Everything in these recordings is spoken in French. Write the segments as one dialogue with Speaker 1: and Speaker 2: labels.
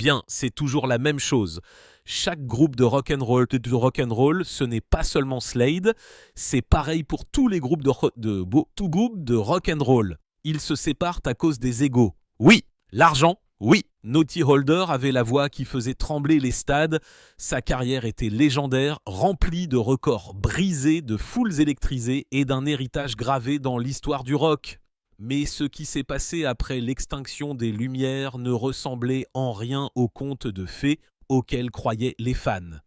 Speaker 1: Bien, c'est toujours la même chose. Chaque groupe de rock'n'roll, ce n'est pas seulement Slade, c'est pareil pour tous les groupes tout groupe de rock'n'roll. Ils se séparent à cause des égos. Oui, l'argent, oui. Naughty Holder avait la voix qui faisait trembler les stades. Sa carrière était légendaire, remplie de records brisés, de foules électrisées et d'un héritage gravé dans l'histoire du rock. Mais ce qui s'est passé après l'extinction des Lumières ne ressemblait en rien au conte de fées auxquels croyaient les fans.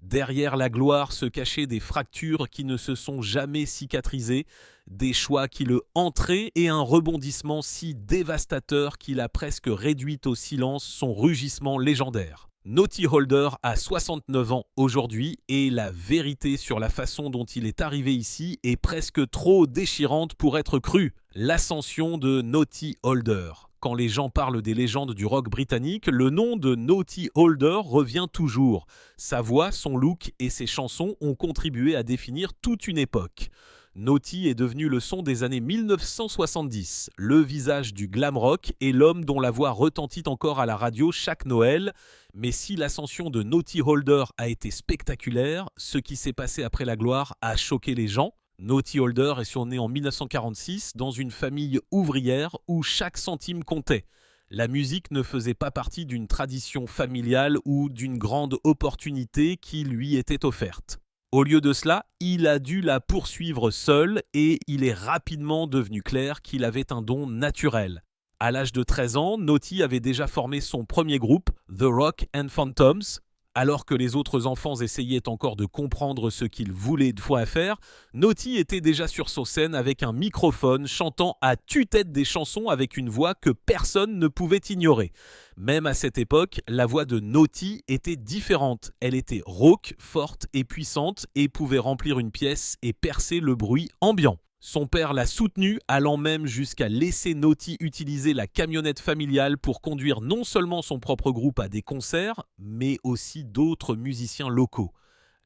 Speaker 1: Derrière la gloire se cachaient des fractures qui ne se sont jamais cicatrisées, des choix qui le hantraient et un rebondissement si dévastateur qu'il a presque réduit au silence son rugissement légendaire. Naughty Holder a 69 ans aujourd'hui et la vérité sur la façon dont il est arrivé ici est presque trop déchirante pour être crue. L'ascension de Naughty Holder. Quand les gens parlent des légendes du rock britannique, le nom de Naughty Holder revient toujours. Sa voix, son look et ses chansons ont contribué à définir toute une époque. Naughty est devenu le son des années 1970, le visage du glam rock et l'homme dont la voix retentit encore à la radio chaque Noël. Mais si l'ascension de Naughty Holder a été spectaculaire, ce qui s'est passé après la gloire a choqué les gens. Naughty Holder est surné en 1946 dans une famille ouvrière où chaque centime comptait. La musique ne faisait pas partie d'une tradition familiale ou d'une grande opportunité qui lui était offerte. Au lieu de cela, il a dû la poursuivre seul et il est rapidement devenu clair qu'il avait un don naturel. À l'âge de 13 ans, Naughty avait déjà formé son premier groupe, The Rock and Phantoms. Alors que les autres enfants essayaient encore de comprendre ce qu'ils voulaient de fois faire, Naughty était déjà sur sa scène avec un microphone, chantant à tue-tête des chansons avec une voix que personne ne pouvait ignorer. Même à cette époque, la voix de Naughty était différente. Elle était rauque, forte et puissante et pouvait remplir une pièce et percer le bruit ambiant. Son père l'a soutenu, allant même jusqu'à laisser Naughty utiliser la camionnette familiale pour conduire non seulement son propre groupe à des concerts, mais aussi d'autres musiciens locaux.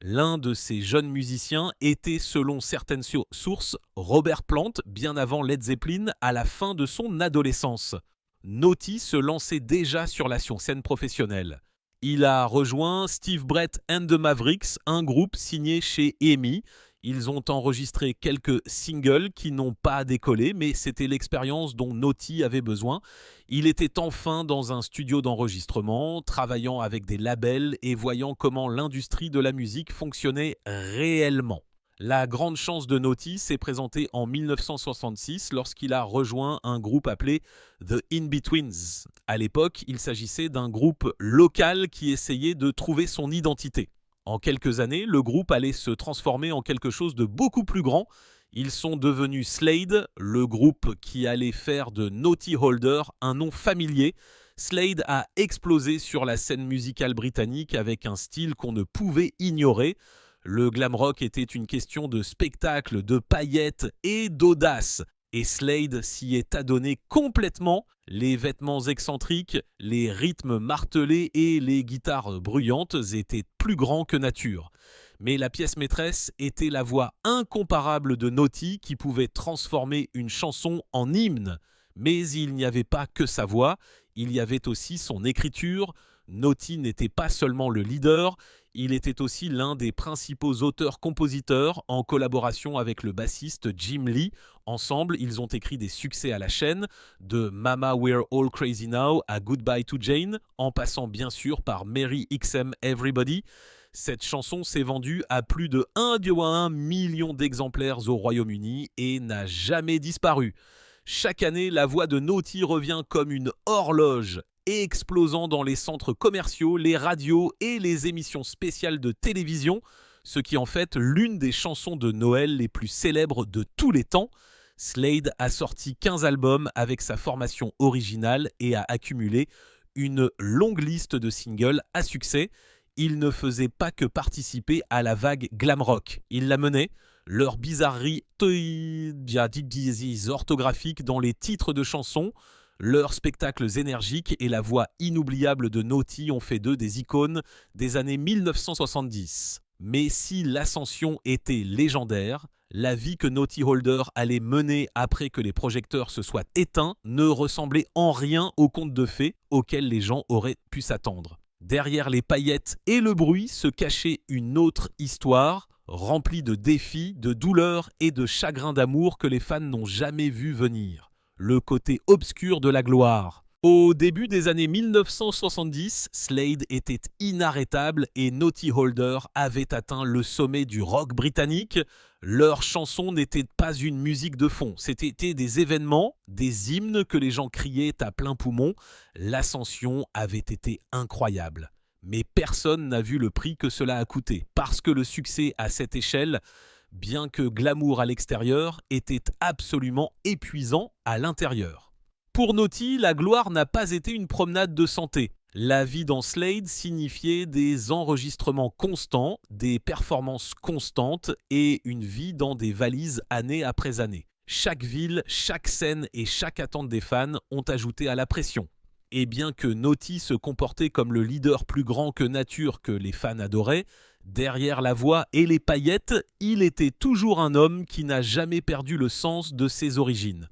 Speaker 1: L'un de ces jeunes musiciens était, selon certaines sources, Robert Plant, bien avant Led Zeppelin, à la fin de son adolescence. Naughty se lançait déjà sur la scène professionnelle. Il a rejoint Steve Brett and the Mavericks, un groupe signé chez EMI. Ils ont enregistré quelques singles qui n'ont pas décollé, mais c'était l'expérience dont Naughty avait besoin. Il était enfin dans un studio d'enregistrement, travaillant avec des labels et voyant comment l'industrie de la musique fonctionnait réellement. La grande chance de Naughty s'est présentée en 1966 lorsqu'il a rejoint un groupe appelé The In-Betweens. À l'époque, il s'agissait d'un groupe local qui essayait de trouver son identité. En quelques années, le groupe allait se transformer en quelque chose de beaucoup plus grand. Ils sont devenus Slade, le groupe qui allait faire de Naughty Holder un nom familier. Slade a explosé sur la scène musicale britannique avec un style qu'on ne pouvait ignorer. Le glam rock était une question de spectacle, de paillettes et d'audace. Et Slade s'y est adonné complètement. Les vêtements excentriques, les rythmes martelés et les guitares bruyantes étaient plus grands que nature. Mais la pièce maîtresse était la voix incomparable de Naughty qui pouvait transformer une chanson en hymne. Mais il n'y avait pas que sa voix, il y avait aussi son écriture. Naughty n'était pas seulement le leader, il était aussi l'un des principaux auteurs-compositeurs en collaboration avec le bassiste Jim Lee. Ensemble, ils ont écrit des succès à la chaîne, de Mama We're All Crazy Now à Goodbye to Jane, en passant bien sûr par Merry XM Everybody. Cette chanson s'est vendue à plus de 1,1 million d'exemplaires au Royaume-Uni et n'a jamais disparu. Chaque année, la voix de Naughty revient comme une horloge, explosant dans les centres commerciaux, les radios et les émissions spéciales de télévision, ce qui en fait l'une des chansons de Noël les plus célèbres de tous les temps. Slade a sorti 15 albums avec sa formation originale et a accumulé une longue liste de singles à succès. Ils ne faisaient pas que participer à la vague glam rock. Ils la menaient. Leurs bizarreries orthographiques dans les titres de chansons, leurs spectacles énergiques et la voix inoubliable de Naughty ont fait d'eux des icônes des années 1970. Mais si l'ascension était légendaire, La vie que Naughty Holder allait mener après que les projecteurs se soient éteints ne ressemblait en rien au conte de fées auquel les gens auraient pu s'attendre. Derrière les paillettes et le bruit se cachait une autre histoire, remplie de défis, de douleurs et de chagrins d'amour que les fans n'ont jamais vu venir. Le côté obscur de la gloire. Au début des années 1970, Slade était inarrêtable et Naughty Holder avait atteint le sommet du rock britannique. Leurs chansons n'étaient pas une musique de fond, c'était des événements, des hymnes que les gens criaient à plein poumon. L'ascension avait été incroyable. Mais personne n'a vu le prix que cela a coûté, parce que le succès à cette échelle, bien que glamour à l'extérieur, était absolument épuisant à l'intérieur. Pour Naughty, la gloire n'a pas été une promenade de santé. La vie dans Slade signifiait des enregistrements constants, des performances constantes et une vie dans des valises année après année. Chaque ville, chaque scène et chaque attente des fans ont ajouté à la pression. Et bien que Naughty se comportait comme le leader plus grand que nature que les fans adoraient, derrière la voix et les paillettes, il était toujours un homme qui n'a jamais perdu le sens de ses origines.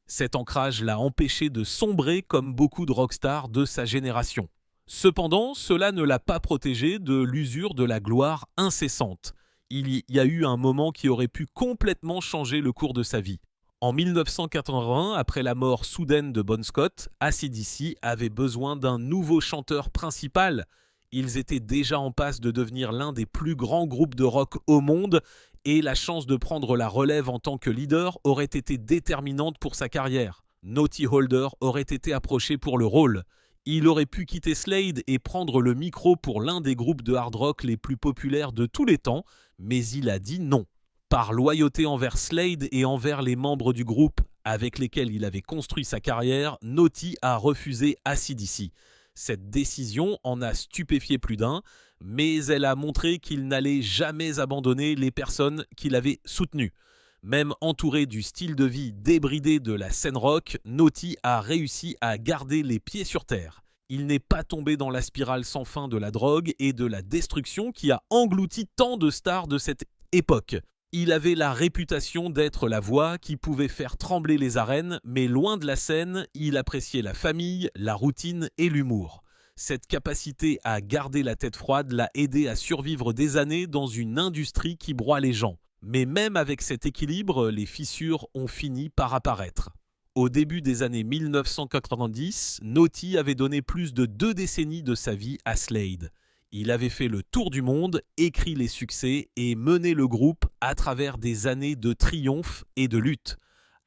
Speaker 1: Cet ancrage l'a empêché de sombrer comme beaucoup de rockstars de sa génération. Cependant, cela ne l'a pas protégé de l'usure de la gloire incessante. Il y a eu un moment qui aurait pu complètement changer le cours de sa vie. En 1981, après la mort soudaine de Bon Scott, AC/DC avait besoin d'un nouveau chanteur principal. Ils étaient déjà en passe de devenir l'un des plus grands groupes de rock au monde et la chance de prendre la relève en tant que leader aurait été déterminante pour sa carrière. Naughty Holder aurait été approché pour le rôle. Il aurait pu quitter Slade et prendre le micro pour l'un des groupes de hard rock les plus populaires de tous les temps, mais il a dit non. Par loyauté envers Slade et envers les membres du groupe avec lesquels il avait construit sa carrière, Naughty a refusé AC/DC. Cette décision en a stupéfié plus d'un, mais elle a montré qu'il n'allait jamais abandonner les personnes qu'il avait soutenues. Même entouré du style de vie débridé de la scène rock, Naughty a réussi à garder les pieds sur terre. Il n'est pas tombé dans la spirale sans fin de la drogue et de la destruction qui a englouti tant de stars de cette époque. Il avait la réputation d'être la voix qui pouvait faire trembler les arènes, mais loin de la scène, il appréciait la famille, la routine et l'humour. Cette capacité à garder la tête froide l'a aidé à survivre des années dans une industrie qui broie les gens. Mais même avec cet équilibre, les fissures ont fini par apparaître. Au début des années 1990, Naughty avait donné plus de 2 décennies de sa vie à Slade. Il avait fait le tour du monde, écrit les succès et mené le groupe à travers des années de triomphe et de lutte.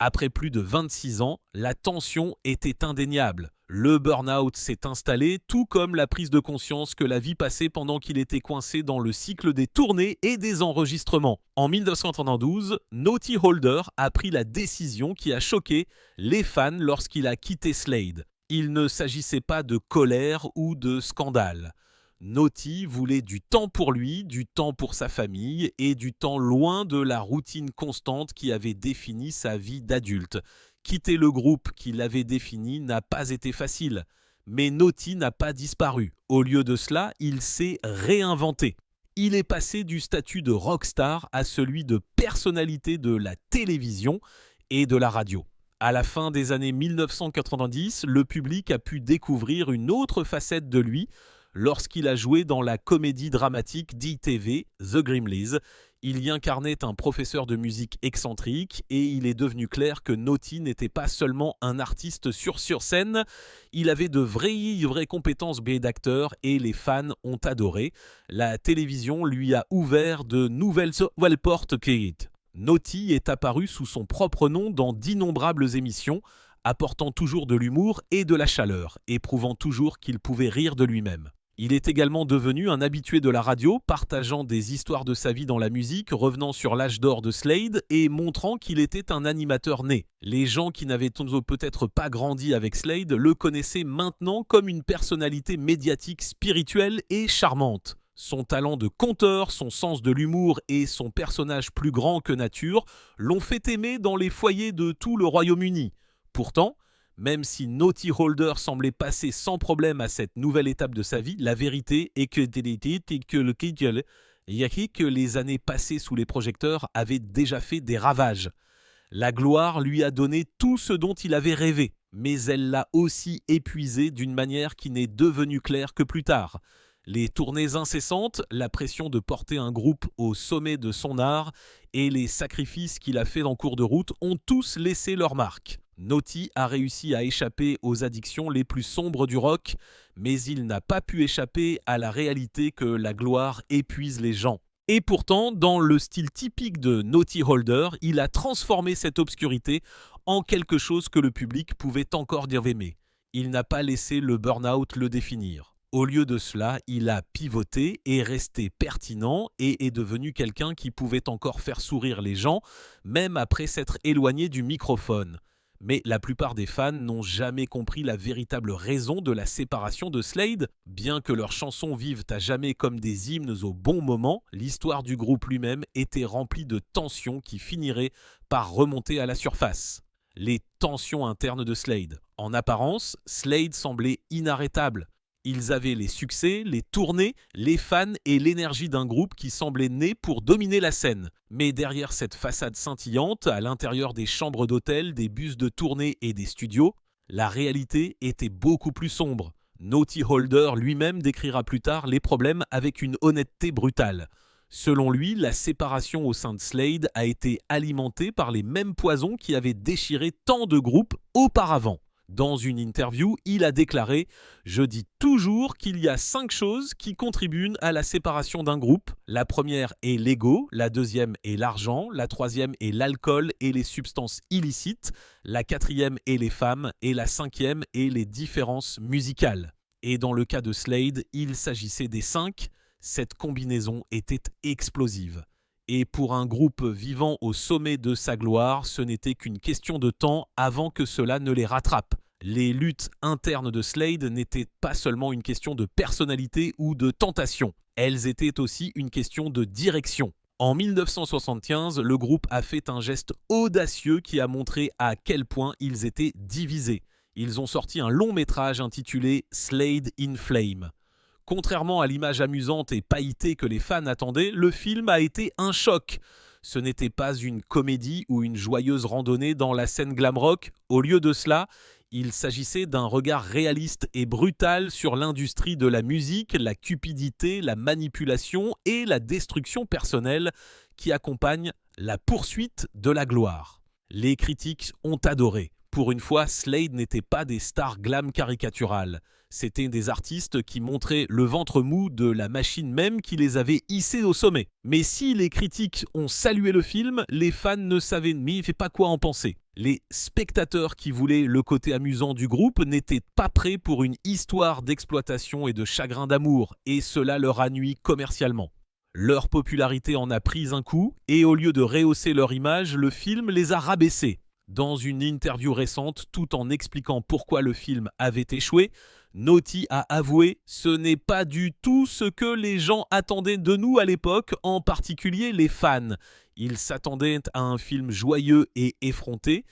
Speaker 1: Après plus de 26 ans, la tension était indéniable. Le burn-out s'est installé, tout comme la prise de conscience que la vie passait pendant qu'il était coincé dans le cycle des tournées et des enregistrements. En 1992, Naughty Holder a pris la décision qui a choqué les fans lorsqu'il a quitté Slade. Il ne s'agissait pas de colère ou de scandale. Naughty voulait du temps pour lui, du temps pour sa famille et du temps loin de la routine constante qui avait défini sa vie d'adulte. Quitter le groupe qui l'avait défini n'a pas été facile, mais Naughty n'a pas disparu. Au lieu de cela, il s'est réinventé. Il est passé du statut de rockstar à celui de personnalité de la télévision et de la radio. À la fin des années 1990, le public a pu découvrir une autre facette de lui, lorsqu'il a joué dans la comédie dramatique d'ITV, The Grimleys. Il y incarnait un professeur de musique excentrique et il est devenu clair que Naughty n'était pas seulement un artiste sur scène, il avait de vraies compétences d'acteur et les fans ont adoré. La télévision lui a ouvert de nouvelles portes. Naughty est apparu sous son propre nom dans d'innombrables émissions, apportant toujours de l'humour et de la chaleur, et prouvant toujours qu'il pouvait rire de lui-même. Il est également devenu un habitué de la radio, partageant des histoires de sa vie dans la musique, revenant sur l'âge d'or de Slade et montrant qu'il était un animateur né. Les gens qui n'avaient peut-être pas grandi avec Slade le connaissaient maintenant comme une personnalité médiatique spirituelle et charmante. Son talent de conteur, son sens de l'humour et son personnage plus grand que nature l'ont fait aimer dans les foyers de tout le Royaume-Uni. Pourtant, même si Naughty Holder semblait passer sans problème à cette nouvelle étape de sa vie, la vérité est que Yaki que les années passées sous les projecteurs avaient déjà fait des ravages. La gloire lui a donné tout ce dont il avait rêvé, mais elle l'a aussi épuisé d'une manière qui n'est devenue claire que plus tard. Les tournées incessantes, la pression de porter un groupe au sommet de son art et les sacrifices qu'il a faits en cours de route ont tous laissé leur marque. Naughty a réussi à échapper aux addictions les plus sombres du rock, mais il n'a pas pu échapper à la réalité que la gloire épuise les gens. Et pourtant, dans le style typique de Naughty Holder, il a transformé cette obscurité en quelque chose que le public pouvait encore dire aimer. Il n'a pas laissé le burn-out le définir. Au lieu de cela, il a pivoté, est resté pertinent et est devenu quelqu'un qui pouvait encore faire sourire les gens, même après s'être éloigné du microphone. Mais la plupart des fans n'ont jamais compris la véritable raison de la séparation de Slade. Bien que leurs chansons vivent à jamais comme des hymnes au bon moment, l'histoire du groupe lui-même était remplie de tensions qui finiraient par remonter à la surface. Les tensions internes de Slade. En apparence, Slade semblait inarrêtable. Ils avaient les succès, les tournées, les fans et l'énergie d'un groupe qui semblait né pour dominer la scène. Mais derrière cette façade scintillante, à l'intérieur des chambres d'hôtel, des bus de tournée et des studios, la réalité était beaucoup plus sombre. Naughty Holder lui-même décrira plus tard les problèmes avec une honnêteté brutale. Selon lui, la séparation au sein de Slade a été alimentée par les mêmes poisons qui avaient déchiré tant de groupes auparavant. Dans une interview, il a déclaré « Je dis toujours qu'il y a 5 choses qui contribuent à la séparation d'un groupe. La première est l'ego, la deuxième est l'argent, la troisième est l'alcool et les substances illicites, la quatrième est les femmes et la cinquième est les différences musicales. » Et dans le cas de Slade, il s'agissait des 5. Cette combinaison était explosive. Et pour un groupe vivant au sommet de sa gloire, ce n'était qu'une question de temps avant que cela ne les rattrape. Les luttes internes de Slade n'étaient pas seulement une question de personnalité ou de tentation, elles étaient aussi une question de direction. En 1975, le groupe a fait un geste audacieux qui a montré à quel point ils étaient divisés. Ils ont sorti un long métrage intitulé Slade in Flame. Contrairement à l'image amusante et pailletée que les fans attendaient, le film a été un choc. Ce n'était pas une comédie ou une joyeuse randonnée dans la scène glam rock. Au lieu de cela, il s'agissait d'un regard réaliste et brutal sur l'industrie de la musique, la cupidité, la manipulation et la destruction personnelle qui accompagnent la poursuite de la gloire. Les critiques ont adoré. Pour une fois, Slade n'était pas des stars glam caricaturales. C'étaient des artistes qui montraient le ventre mou de la machine même qui les avait hissés au sommet. Mais si les critiques ont salué le film, les fans ne savaient pas quoi en penser. Les spectateurs qui voulaient le côté amusant du groupe n'étaient pas prêts pour une histoire d'exploitation et de chagrin d'amour, et cela leur a nui commercialement. Leur popularité en a pris un coup, et au lieu de rehausser leur image, le film les a rabaissés. Dans une interview récente, tout en expliquant pourquoi le film avait échoué, Naughty a avoué « Ce n'est pas du tout ce que les gens attendaient de nous à l'époque, en particulier les fans. Ils s'attendaient à un film joyeux et effronté,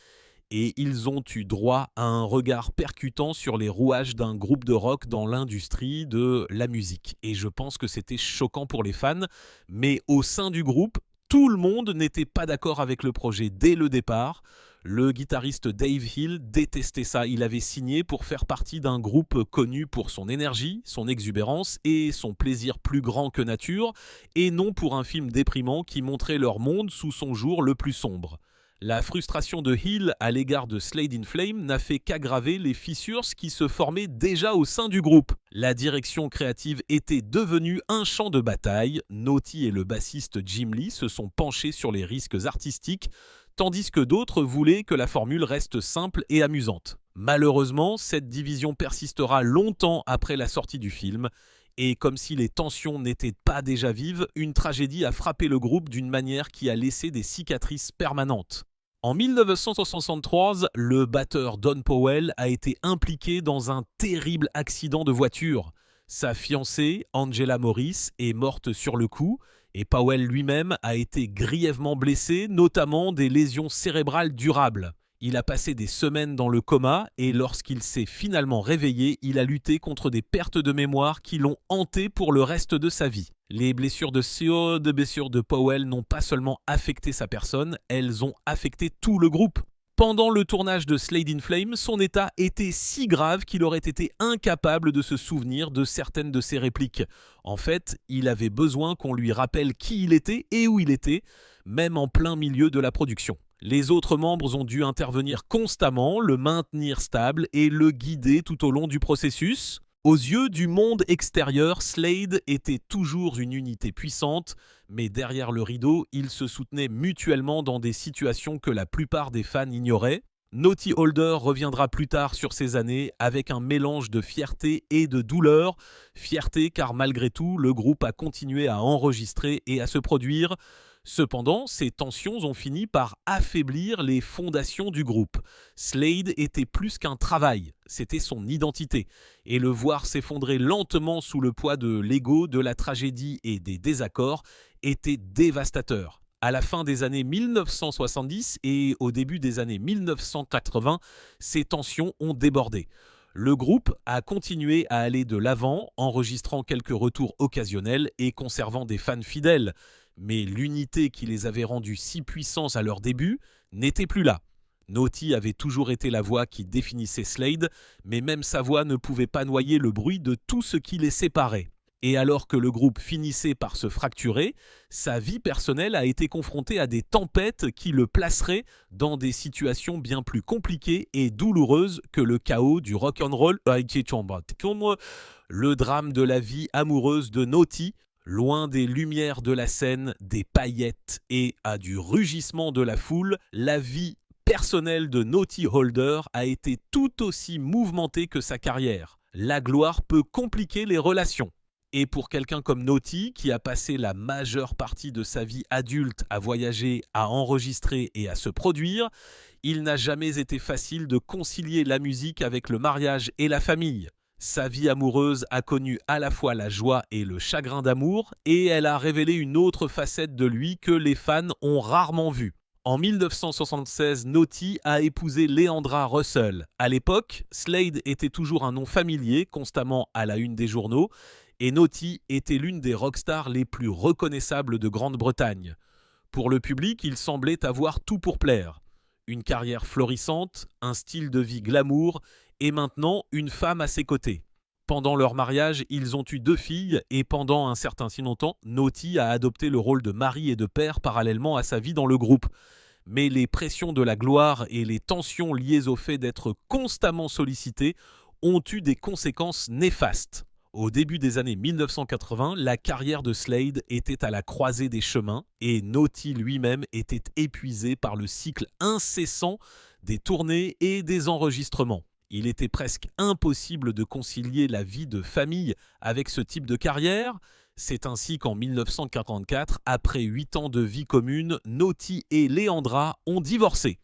Speaker 1: et ils ont eu droit à un regard percutant sur les rouages d'un groupe de rock dans l'industrie de la musique. » Et je pense que c'était choquant pour les fans, mais au sein du groupe, tout le monde n'était pas d'accord avec le projet dès le départ. Le guitariste Dave Hill détestait ça. Il avait signé pour faire partie d'un groupe connu pour son énergie, son exubérance et son plaisir plus grand que nature, et non pour un film déprimant qui montrait leur monde sous son jour le plus sombre. La frustration de Hill à l'égard de Slade in Flame n'a fait qu'aggraver les fissures qui se formaient déjà au sein du groupe. La direction créative était devenue un champ de bataille. Naughty et le bassiste Jim Lee se sont penchés sur les risques artistiques, tandis que d'autres voulaient que la formule reste simple et amusante. Malheureusement, cette division persistera longtemps après la sortie du film, et comme si les tensions n'étaient pas déjà vives, une tragédie a frappé le groupe d'une manière qui a laissé des cicatrices permanentes. En 1963, le batteur Don Powell a été impliqué dans un terrible accident de voiture. Sa fiancée, Angela Morris, est morte sur le coup, et Powell lui-même a été grièvement blessé, notamment des lésions cérébrales durables. Il a passé des semaines dans le coma et lorsqu'il s'est finalement réveillé, il a lutté contre des pertes de mémoire qui l'ont hanté pour le reste de sa vie. Les blessures de Seo, de blessures de Powell n'ont pas seulement affecté sa personne, elles ont affecté tout le groupe. Pendant le tournage de Slade in Flames, son état était si grave qu'il aurait été incapable de se souvenir de certaines de ses répliques. En fait, il avait besoin qu'on lui rappelle qui il était et où il était, même en plein milieu de la production. Les autres membres ont dû intervenir constamment, le maintenir stable et le guider tout au long du processus. Aux yeux du monde extérieur, Slade était toujours une unité puissante, mais derrière le rideau, ils se soutenaient mutuellement dans des situations que la plupart des fans ignoraient. Nottie Holder reviendra plus tard sur ces années avec un mélange de fierté et de douleur. Fierté car malgré tout, le groupe a continué à enregistrer et à se produire. Cependant, ces tensions ont fini par affaiblir les fondations du groupe. Slade était plus qu'un travail, c'était son identité. Et le voir s'effondrer lentement sous le poids de l'ego, de la tragédie et des désaccords était dévastateur. À la fin des années 1970 et au début des années 1980, ces tensions ont débordé. Le groupe a continué à aller de l'avant, enregistrant quelques retours occasionnels et conservant des fans fidèles. Mais l'unité qui les avait rendus si puissants à leur début n'était plus là. Nottie avait toujours été la voix qui définissait Slade, mais même sa voix ne pouvait pas noyer le bruit de tout ce qui les séparait. Et alors que le groupe finissait par se fracturer, sa vie personnelle a été confrontée à des tempêtes qui le placeraient dans des situations bien plus compliquées et douloureuses que le chaos du rock'n'roll. Le drame de la vie amoureuse de Nottie, loin des lumières de la scène, des paillettes et du rugissement de la foule, la vie personnelle de Nottie Holder a été tout aussi mouvementée que sa carrière. La gloire peut compliquer les relations. Et pour quelqu'un comme Nottie, qui a passé la majeure partie de sa vie adulte à voyager, à enregistrer et à se produire, il n'a jamais été facile de concilier la musique avec le mariage et la famille. Sa vie amoureuse a connu à la fois la joie et le chagrin d'amour, et elle a révélé une autre facette de lui que les fans ont rarement vue. En 1976, Nottie a épousé Leandra Russell. À l'époque, Slade était toujours un nom familier, constamment à la une des journaux, et Nottie était l'une des rockstars les plus reconnaissables de Grande-Bretagne. Pour le public, il semblait avoir tout pour plaire. Une carrière florissante, un style de vie glamour, et maintenant une femme à ses côtés. Pendant leur mariage, ils ont eu 2 filles et pendant un certain si longtemps, Nottie a adopté le rôle de mari et de père parallèlement à sa vie dans le groupe. Mais les pressions de la gloire et les tensions liées au fait d'être constamment sollicité ont eu des conséquences néfastes. Au début des années 1980, la carrière de Slade était à la croisée des chemins et Nottie lui-même était épuisé par le cycle incessant des tournées et des enregistrements. Il était presque impossible de concilier la vie de famille avec ce type de carrière. C'est ainsi qu'en 1944, après 8 ans de vie commune, Nottie et Leandra ont divorcé.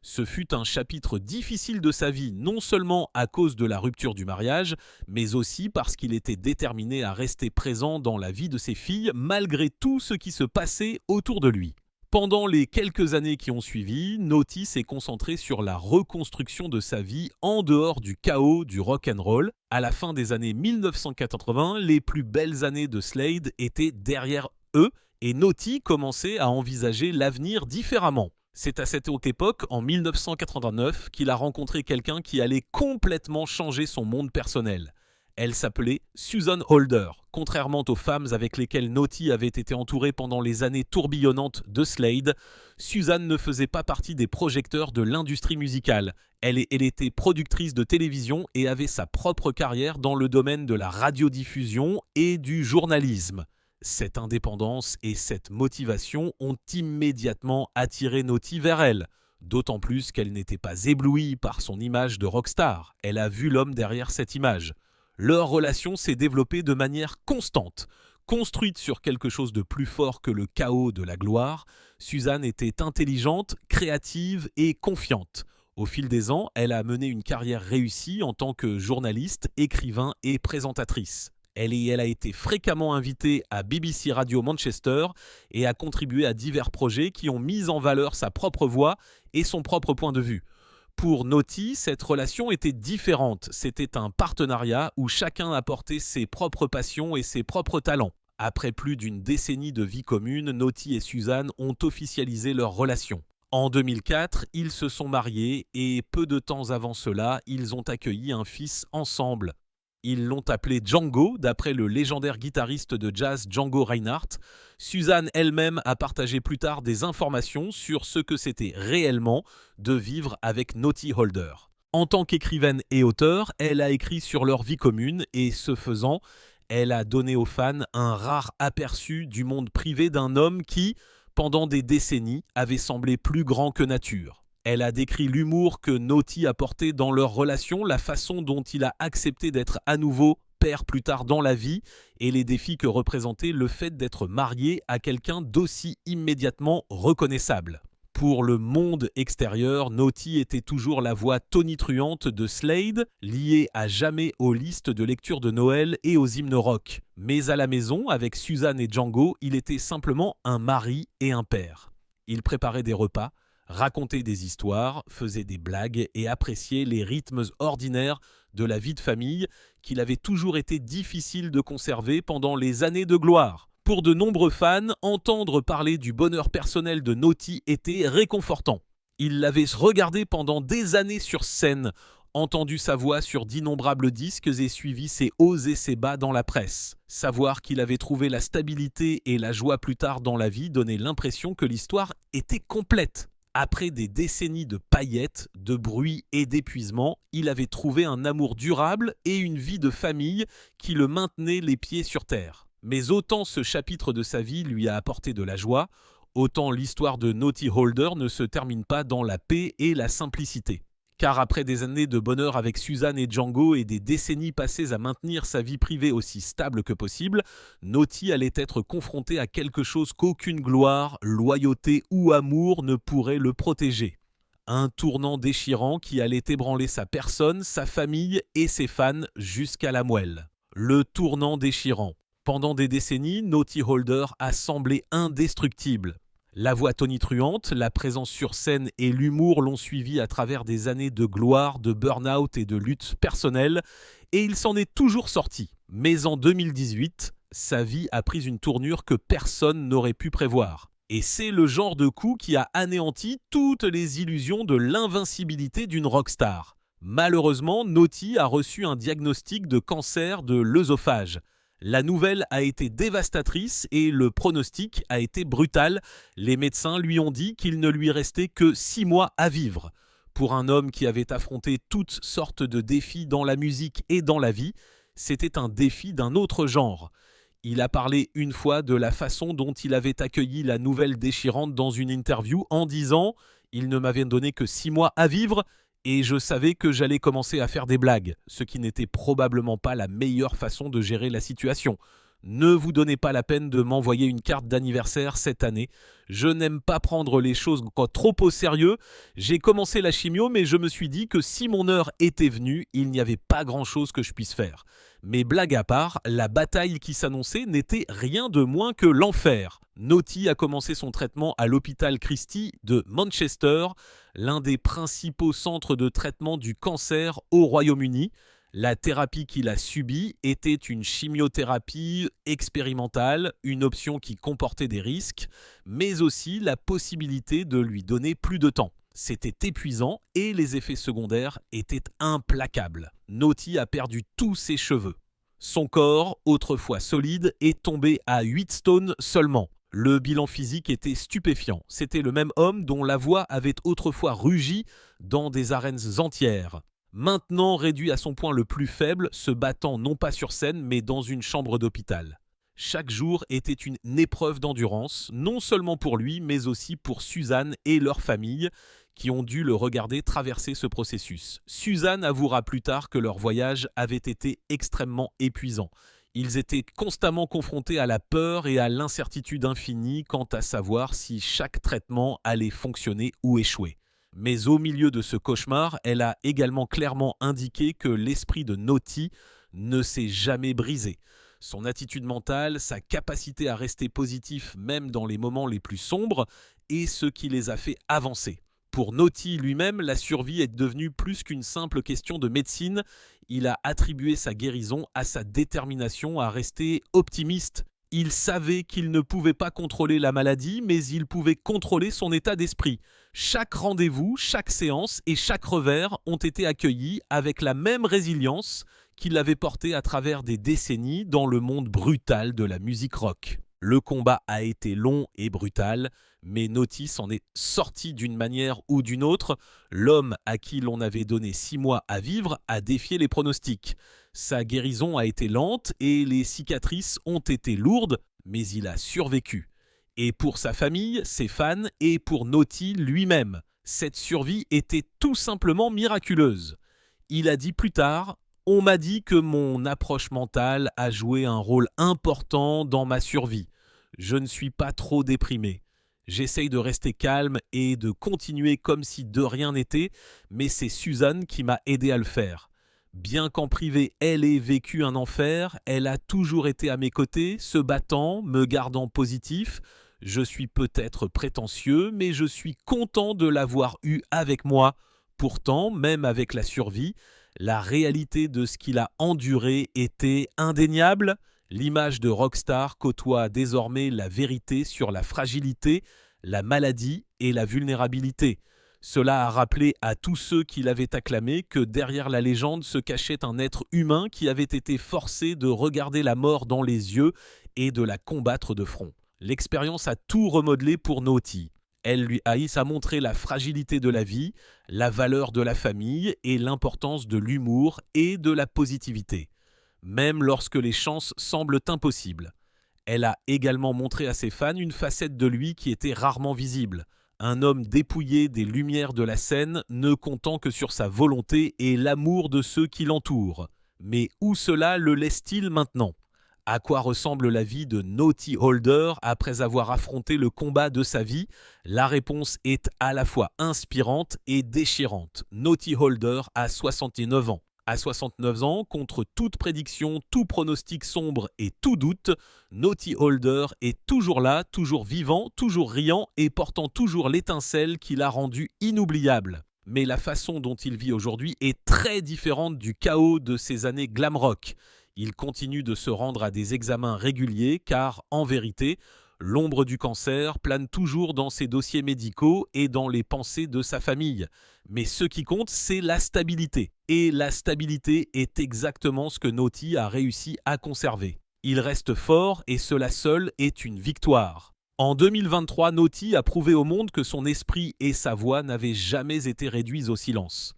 Speaker 1: Ce fut un chapitre difficile de sa vie, non seulement à cause de la rupture du mariage, mais aussi parce qu'il était déterminé à rester présent dans la vie de ses filles malgré tout ce qui se passait autour de lui. Pendant les quelques années qui ont suivi, Nottie s'est concentré sur la reconstruction de sa vie en dehors du chaos du rock'n'roll. À la fin des années 1980, les plus belles années de Slade étaient derrière eux et Nottie commençait à envisager l'avenir différemment. C'est à cette haute époque, en 1989, qu'il a rencontré quelqu'un qui allait complètement changer son monde personnel. Elle s'appelait Susan Holder. Contrairement aux femmes avec lesquelles Nottie avait été entouré pendant les années tourbillonnantes de Slade, Susan ne faisait pas partie des projecteurs de l'industrie musicale. Elle était productrice de télévision et avait sa propre carrière dans le domaine de la radiodiffusion et du journalisme. Cette indépendance et cette motivation ont immédiatement attiré Nottie vers elle. D'autant plus qu'elle n'était pas éblouie par son image de rockstar. Elle a vu l'homme derrière cette image. Leur relation s'est développée de manière constante. Construite sur quelque chose de plus fort que le chaos de la gloire, Susan était intelligente, créative et confiante. Au fil des ans, elle a mené une carrière réussie en tant que journaliste, écrivain et présentatrice. Elle a été fréquemment invitée à BBC Radio Manchester et a contribué à divers projets qui ont mis en valeur sa propre voix et son propre point de vue. Pour Nottie, cette relation était différente. C'était un partenariat où chacun apportait ses propres passions et ses propres talents. Après plus d'une décennie de vie commune, Naughty et Suzanne ont officialisé leur relation. En 2004, ils se sont mariés et peu de temps avant cela, ils ont accueilli un fils ensemble. Ils l'ont appelé Django, d'après le légendaire guitariste de jazz Django Reinhardt. Suzanne elle-même a partagé plus tard des informations sur ce que c'était réellement de vivre avec Naughty Holder. En tant qu'écrivaine et auteure, elle a écrit sur leur vie commune et, ce faisant, elle a donné aux fans un rare aperçu du monde privé d'un homme qui, pendant des décennies, avait semblé plus grand que nature. Elle a décrit l'humour que Naughty apportait dans leur relation, la façon dont il a accepté d'être à nouveau père plus tard dans la vie et les défis que représentait le fait d'être marié à quelqu'un d'aussi immédiatement reconnaissable. Pour le monde extérieur, Naughty était toujours la voix tonitruante de Slade, liée à jamais aux listes de lecture de Noël et aux hymnes rock. Mais à la maison, avec Suzanne et Django, il était simplement un mari et un père. Il préparait des repas, racontait des histoires, faisait des blagues et appréciait les rythmes ordinaires de la vie de famille qu'il avait toujours été difficile de conserver pendant les années de gloire. Pour de nombreux fans, entendre parler du bonheur personnel de Naughty était réconfortant. Ils l'avaient regardé pendant des années sur scène, entendu sa voix sur d'innombrables disques et suivi ses hauts et ses bas dans la presse. Savoir qu'il avait trouvé la stabilité et la joie plus tard dans la vie donnait l'impression que l'histoire était complète. Après des décennies de paillettes, de bruit et d'épuisement, il avait trouvé un amour durable et une vie de famille qui le maintenait les pieds sur terre. Mais autant ce chapitre de sa vie lui a apporté de la joie, autant l'histoire de Naughty Holder ne se termine pas dans la paix et la simplicité. Car après des années de bonheur avec Suzanne et Django et des décennies passées à maintenir sa vie privée aussi stable que possible, Naughty allait être confronté à quelque chose qu'aucune gloire, loyauté ou amour ne pourrait le protéger. Un tournant déchirant qui allait ébranler sa personne, sa famille et ses fans jusqu'à la moelle. Le tournant déchirant. Pendant des décennies, Naughty Holder a semblé indestructible. La voix tonitruante, la présence sur scène et l'humour l'ont suivi à travers des années de gloire, de burn-out et de lutte personnelle, et il s'en est toujours sorti. Mais en 2018, sa vie a pris une tournure que personne n'aurait pu prévoir. Et c'est le genre de coup qui a anéanti toutes les illusions de l'invincibilité d'une rockstar. Malheureusement, Naughty a reçu un diagnostic de cancer de l'œsophage. La nouvelle a été dévastatrice et le pronostic a été brutal. Les médecins lui ont dit qu'il ne lui restait que 6 mois à vivre. Pour un homme qui avait affronté toutes sortes de défis dans la musique et dans la vie, c'était un défi d'un autre genre. Il a parlé une fois de la façon dont il avait accueilli la nouvelle déchirante dans une interview en disant « Il ne m'avait donné que 6 mois à vivre ». Et je savais que j'allais commencer à faire des blagues, ce qui n'était probablement pas la meilleure façon de gérer la situation. Ne vous donnez pas la peine de m'envoyer une carte d'anniversaire cette année. Je n'aime pas prendre les choses trop au sérieux. J'ai commencé la chimio, mais je me suis dit que si mon heure était venue, il n'y avait pas grand-chose que je puisse faire. Mais blague à part, la bataille qui s'annonçait n'était rien de moins que l'enfer. Naughty a commencé son traitement à l'hôpital Christie de Manchester, l'un des principaux centres de traitement du cancer au Royaume-Uni. La thérapie qu'il a subie était une chimiothérapie expérimentale, une option qui comportait des risques, mais aussi la possibilité de lui donner plus de temps. C'était épuisant et les effets secondaires étaient implacables. Naughty a perdu tous ses cheveux. Son corps, autrefois solide, est tombé à 8 stones seulement. Le bilan physique était stupéfiant. C'était le même homme dont la voix avait autrefois rugi dans des arènes entières. Maintenant réduit à son point le plus faible, se battant non pas sur scène, mais dans une chambre d'hôpital. Chaque jour était une épreuve d'endurance, non seulement pour lui, mais aussi pour Suzanne et leur famille, qui ont dû le regarder traverser ce processus. Suzanne avouera plus tard que leur voyage avait été extrêmement épuisant. Ils étaient constamment confrontés à la peur et à l'incertitude infinie quant à savoir si chaque traitement allait fonctionner ou échouer. Mais au milieu de ce cauchemar, elle a également clairement indiqué que l'esprit de Naughty ne s'est jamais brisé. Son attitude mentale, sa capacité à rester positif même dans les moments les plus sombres, est ce qui les a fait avancer. Pour Naughty lui-même, la survie est devenue plus qu'une simple question de médecine. Il a attribué sa guérison à sa détermination à rester optimiste Il savait qu'il ne pouvait pas contrôler la maladie, mais il pouvait contrôler son état d'esprit. Chaque rendez-vous, chaque séance et chaque revers ont été accueillis avec la même résilience qu'il l'avait porté à travers des décennies dans le monde brutal de la musique rock. Le combat a été long et brutal, mais Naughty s'en est sorti d'une manière ou d'une autre. L'homme à qui l'on avait donné 6 mois à vivre a défié les pronostics. Sa guérison a été lente et les cicatrices ont été lourdes, mais il a survécu. Et pour sa famille, ses fans et pour Naughty lui-même, cette survie était tout simplement miraculeuse. Il a dit plus tard: « On m'a dit que mon approche mentale a joué un rôle important dans ma survie. Je ne suis pas trop déprimé. J'essaye de rester calme et de continuer comme si de rien n'était, mais c'est Suzanne qui m'a aidé à le faire. Bien qu'en privé elle ait vécu un enfer, elle a toujours été à mes côtés, se battant, me gardant positif. Je suis peut-être prétentieux, mais je suis content de l'avoir eu avec moi. Pourtant, même avec la survie, la réalité de ce qu'il a enduré était indéniable. L'image de rockstar côtoie désormais la vérité sur la fragilité, la maladie et la vulnérabilité. Cela a rappelé à tous ceux qui l'avaient acclamé que derrière la légende se cachait un être humain qui avait été forcé de regarder la mort dans les yeux et de la combattre de front. L'expérience a tout remodelé pour Naughty. Elle lui a montré la fragilité de la vie, la valeur de la famille et l'importance de l'humour et de la positivité, même lorsque les chances semblent impossibles. Elle a également montré à ses fans une facette de lui qui était rarement visible. Un homme dépouillé des lumières de la scène, ne comptant que sur sa volonté et l'amour de ceux qui l'entourent. Mais où cela le laisse-t-il maintenant ? À quoi ressemble la vie de Naughty Holder après avoir affronté le combat de sa vie ? La réponse est à la fois inspirante et déchirante. Naughty Holder a 69 ans. À 69 ans, contre toute prédiction, tout pronostic sombre et tout doute, Naughty Holder est toujours là, toujours vivant, toujours riant et portant toujours l'étincelle qui l'a rendu inoubliable. Mais la façon dont il vit aujourd'hui est très différente du chaos de ses années glam rock. Il continue de se rendre à des examens réguliers car, en vérité, l'ombre du cancer plane toujours dans ses dossiers médicaux et dans les pensées de sa famille. Mais ce qui compte, c'est la stabilité. Et la stabilité est exactement ce que Naughty a réussi à conserver. Il reste fort et cela seul est une victoire. En 2023, Naughty a prouvé au monde que son esprit et sa voix n'avaient jamais été réduits au silence.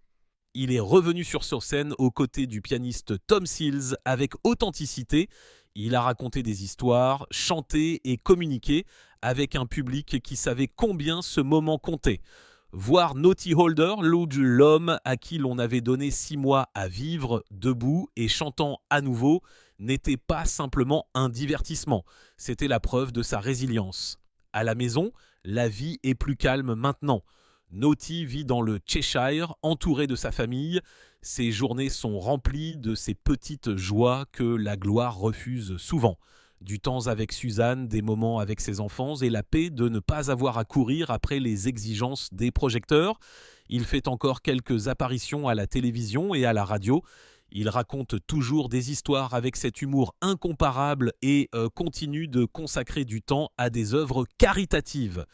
Speaker 1: Il est revenu sur scène aux côtés du pianiste Tom Seals avec authenticité. Il a raconté des histoires, chanté et communiqué avec un public qui savait combien ce moment comptait. Voir Naughty Holder, l'homme à qui l'on avait donné 6 mois à vivre, debout et chantant à nouveau, n'était pas simplement un divertissement, c'était la preuve de sa résilience. À la maison, la vie est plus calme maintenant. Naughty vit dans le Cheshire, entouré de sa famille. Ses journées sont remplies de ces petites joies que la gloire refuse souvent. Du temps avec Suzanne, des moments avec ses enfants et la paix de ne pas avoir à courir après les exigences des projecteurs. Il fait encore quelques apparitions à la télévision et à la radio. Il raconte toujours des histoires avec cet humour incomparable et continue de consacrer du temps à des œuvres caritatives.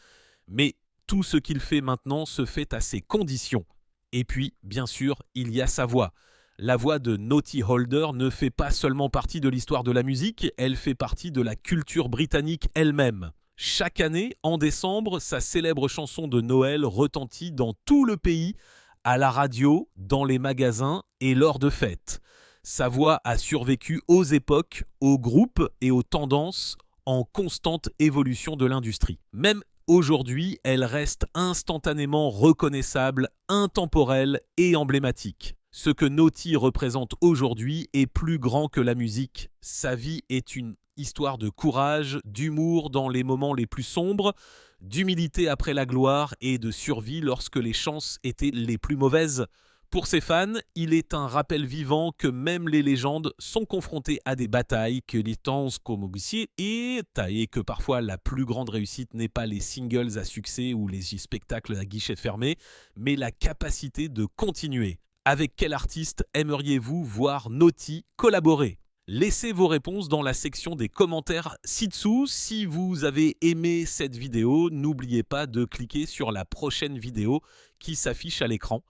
Speaker 1: Mais tout ce qu'il fait maintenant se fait à ses conditions. Et puis, bien sûr, il y a sa voix. La voix de Naughty Holder ne fait pas seulement partie de l'histoire de la musique, elle fait partie de la culture britannique elle-même. Chaque année, en décembre, sa célèbre chanson de Noël retentit dans tout le pays, à la radio, dans les magasins et lors de fêtes. Sa voix a survécu aux époques, aux groupes et aux tendances en constante évolution de l'industrie. Même aujourd'hui, elle reste instantanément reconnaissable, intemporelle et emblématique. Ce que Naughty représente aujourd'hui est plus grand que la musique. Sa vie est une histoire de courage, d'humour dans les moments les plus sombres, d'humilité après la gloire et de survie lorsque les chances étaient les plus mauvaises. Pour ses fans, il est un rappel vivant que même les légendes sont confrontées à des batailles, que les temps comme aussi et que parfois la plus grande réussite n'est pas les singles à succès ou les spectacles à guichet fermé, mais la capacité de continuer. Avec quel artiste aimeriez-vous voir Naughty collaborer ? Laissez vos réponses dans la section des commentaires ci-dessous. Si vous avez aimé cette vidéo, n'oubliez pas de cliquer sur la prochaine vidéo qui s'affiche à l'écran.